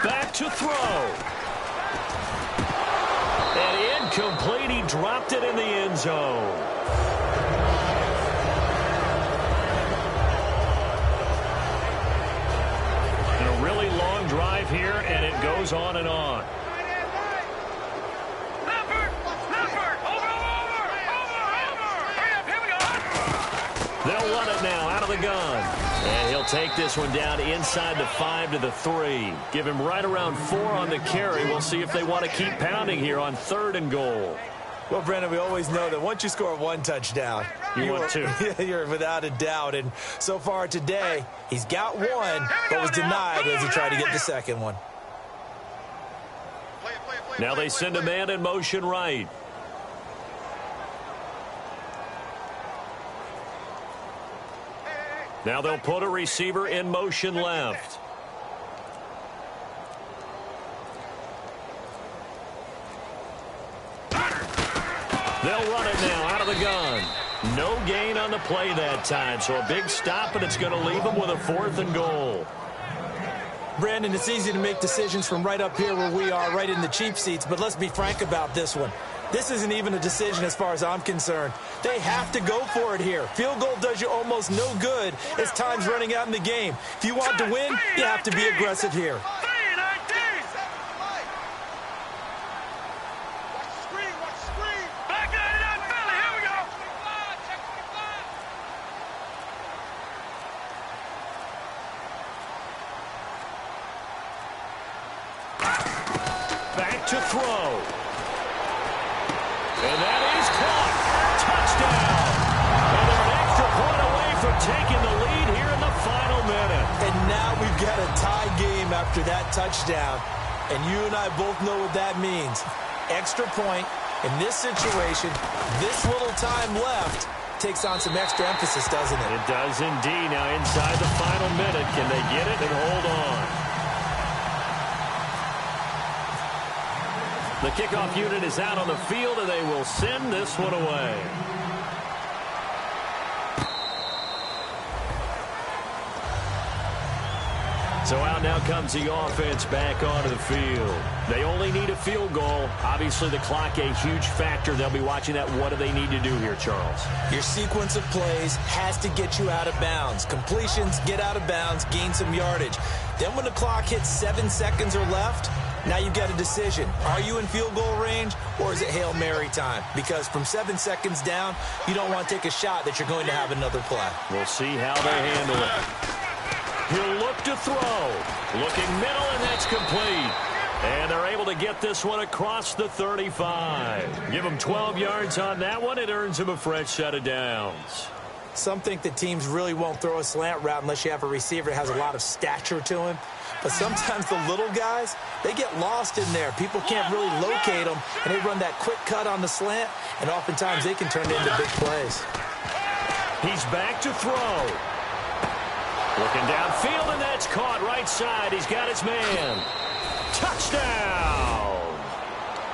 [SPEAKER 3] Back to throw. And incomplete. He dropped it in the end zone. And a really long drive here, and it goes on and on. They'll run it now out of the gun. And he'll take this one down inside the 5 to the 3. Give him right around 4 on the carry. We'll see if they want to keep pounding here on 3rd and goal.
[SPEAKER 4] Well, Brandon, we always know that once you score one touchdown,
[SPEAKER 6] want two.
[SPEAKER 4] You're without a doubt. And so far today, he's got one, but was denied as he tried to get the second one.
[SPEAKER 3] Now they send a man in motion right. Now they'll put a receiver in motion left. They'll run it now out of the gun. No gain on the play that time, so a big stop, and it's going to leave them with a 4th and goal.
[SPEAKER 4] Brandon, it's easy to make decisions from right up here where we are, right in the cheap seats, but let's be frank about this one. This isn't even a decision as far as I'm concerned. They have to go for it here. Field goal does you almost no good as time's running out in the game. If you want to win, you have to be aggressive here.
[SPEAKER 3] To throw. And that is caught. Touchdown. And they're an extra point away from taking the lead here in the final minute.
[SPEAKER 4] And now we've got a tie game after that touchdown. And you and I both know what that means. Extra point in this situation, this little time left, takes on some extra emphasis, doesn't it?
[SPEAKER 3] It does indeed. Now inside the final minute, can they get it and hold on? The kickoff unit is out on the field, and they will send this one away. So out now comes the offense back onto the field. They only need a field goal. Obviously, the clock a huge factor. They'll be watching that. What do they need to do here, Charles?
[SPEAKER 4] Your sequence of plays has to get you out of bounds. Completions, get out of bounds, gain some yardage. Then when the clock hits 7 seconds or left, now you've got a decision. Are you in field goal range, or is it Hail Mary time? Because from 7 seconds down, you don't want to take a shot that you're going to have another play.
[SPEAKER 3] We'll see how they handle it. He'll look to throw. Looking middle, and that's complete. And they're able to get this one across the 35. Give him 12 yards on that one. It earns him a fresh set of downs.
[SPEAKER 4] Some think that teams really won't throw a slant route unless you have a receiver that has a lot of stature to him. But sometimes the little guys, they get lost in there. People can't really locate them, and they run that quick cut on the slant, and oftentimes they can turn it into big plays.
[SPEAKER 3] He's back to throw. Looking downfield, and that's caught right side. He's got his man. Touchdown!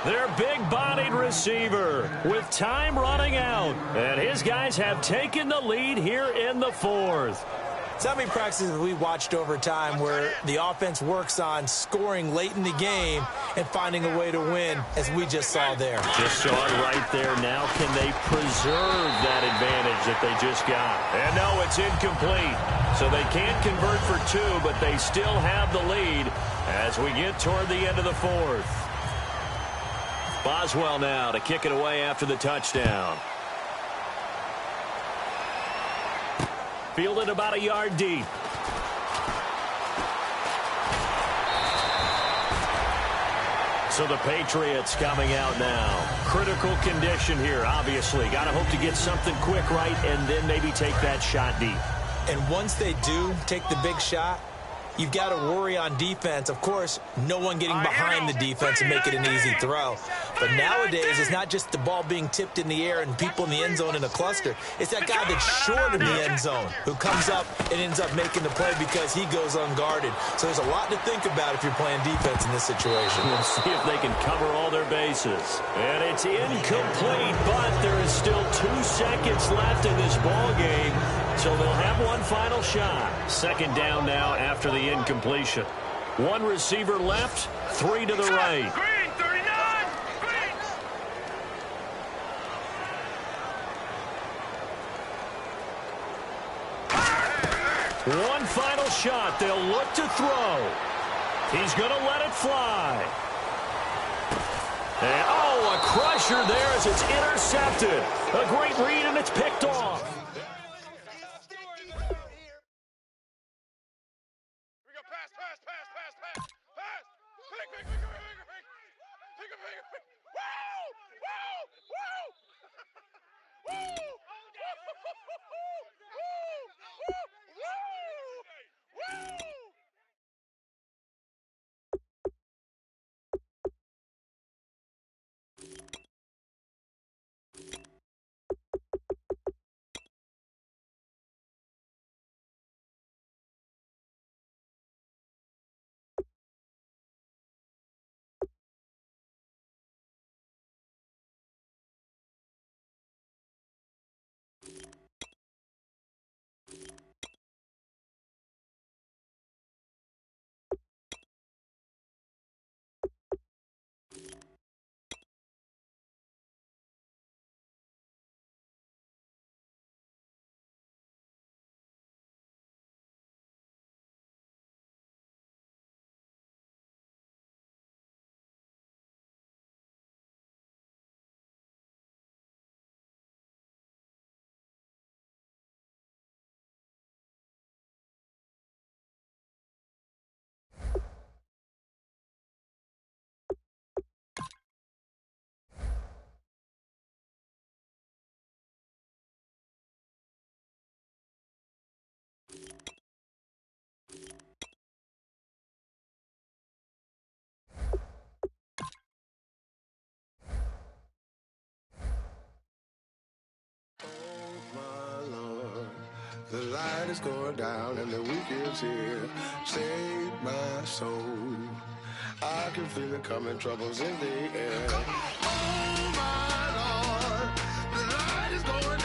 [SPEAKER 3] Their big-bodied receiver with time running out. And his guys have taken the lead here in the fourth.
[SPEAKER 4] So how many practices have we watched over time where the offense works on scoring late in the game and finding a way to win, as we just saw there?
[SPEAKER 3] Just saw it right there. Now can they preserve that advantage that they just got? And no, it's incomplete. So they can't convert for two, but they still have the lead as we get toward the end of the fourth. Boswell now to kick it away after the touchdown. Fielded about a yard deep. So the Patriots coming out now. Critical condition here, obviously. Got to hope to get something quick right and then maybe take that shot deep.
[SPEAKER 4] And once they do take the big shot, you've got to worry on defense. Of course, no one getting behind the defense and make it an easy throw. But nowadays, it's not just the ball being tipped in the air and people in the end zone in a cluster. It's that guy that's short in the end zone who comes up and ends up making the play because he goes unguarded. So there's a lot to think about if you're playing defense in this situation.
[SPEAKER 3] We'll see if they can cover all their bases. And it's incomplete, but there is still 2 seconds left in this ball game. So they'll have one final shot. Second down now after the incompletion. One receiver left, 3 to the right.
[SPEAKER 5] Green, 39! Green!
[SPEAKER 3] One final shot. They'll look to throw. He's going to let it fly. And, oh, a crusher there as it's intercepted. A great read, and it's picked off.
[SPEAKER 1] The light is going down and the weekend's here. Save my soul. I can feel it coming, troubles in the air. Oh my Lord, the light is going